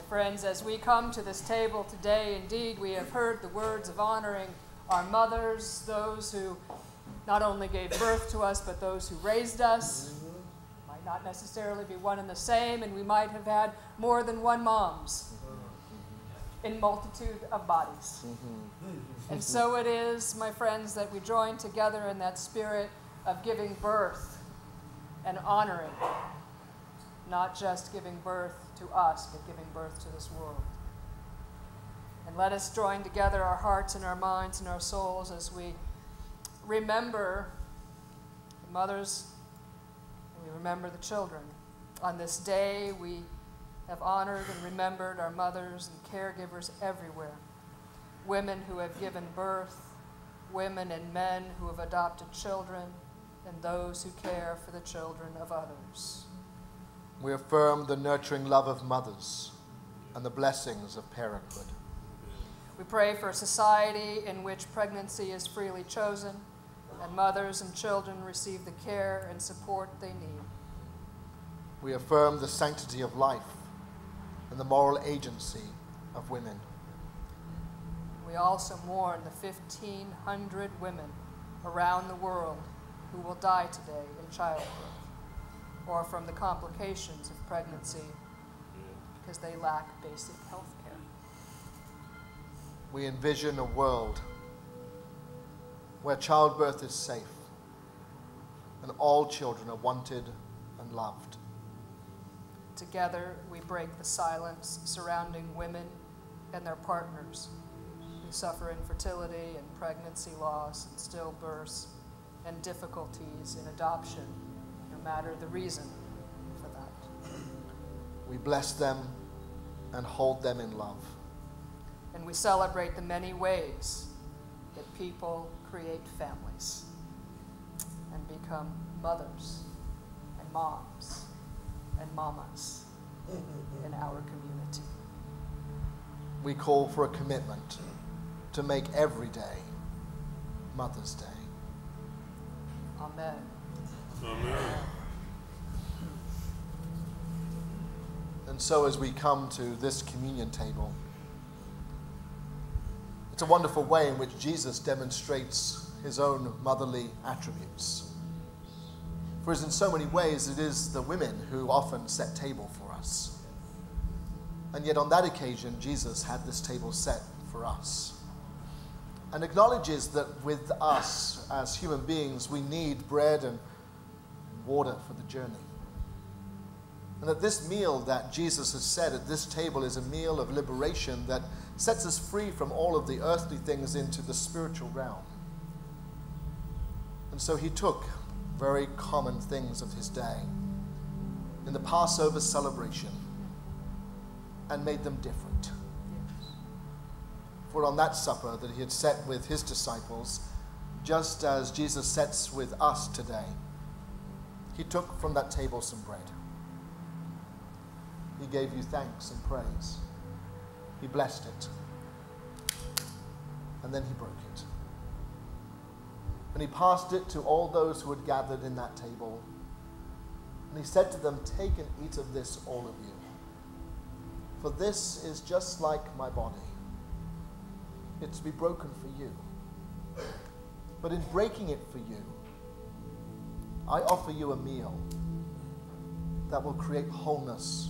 Friends, as we come to this table today, indeed, we have heard the words of honoring our mothers, those who not only gave birth to us, but those who raised us. Might not necessarily be one and the same, and we might have had more than one moms in multitude of bodies. And so it is, my friends, that we join together in that spirit of giving birth and honoring, not just giving birth to us, but giving birth to this world. And let us join together our hearts and our minds and our souls as we remember the mothers and we remember the children. On this day, we have honored and remembered our mothers and caregivers everywhere. Women who have given birth, women and men who have adopted children, and those who care for the children of others. We affirm the nurturing love of mothers and the blessings of parenthood. We pray for a society in which pregnancy is freely chosen and mothers and children receive the care and support they need. We affirm the sanctity of life and the moral agency of women. We also mourn the 1,500 women around the world who will die today in childbirth or from the complications of pregnancy because they lack basic health care. We envision a world where childbirth is safe and all children are wanted and loved. Together, we break the silence surrounding women and their partners who suffer infertility and pregnancy loss and stillbirths and difficulties in adoption, no matter the reason for that. We bless them and hold them in love. And we celebrate the many ways that people create families and become mothers and moms and mamas in our community. We call for a commitment to make every day Mother's Day. Amen. Amen. And so as we come to this communion table, it's a wonderful way in which Jesus demonstrates his own motherly attributes. For as in so many ways, it is the women who often set table for us. And yet on that occasion, Jesus had this table set for us and acknowledges that with us as human beings, we need bread and water for the journey. And that this meal that Jesus has said at this table is a meal of liberation that sets us free from all of the earthly things into the spiritual realm. And so he took very common things of his day in the Passover celebration and made them different. For on that supper that he had set with his disciples, just as Jesus sets with us today, he took from that table some bread. He gave you thanks and praise. He blessed it. And then he broke it. And he passed it to all those who had gathered in that table. And he said to them, "Take and eat of this, all of you. For this is just like my body. It's to be broken for you. But in breaking it for you, I offer you a meal that will create wholeness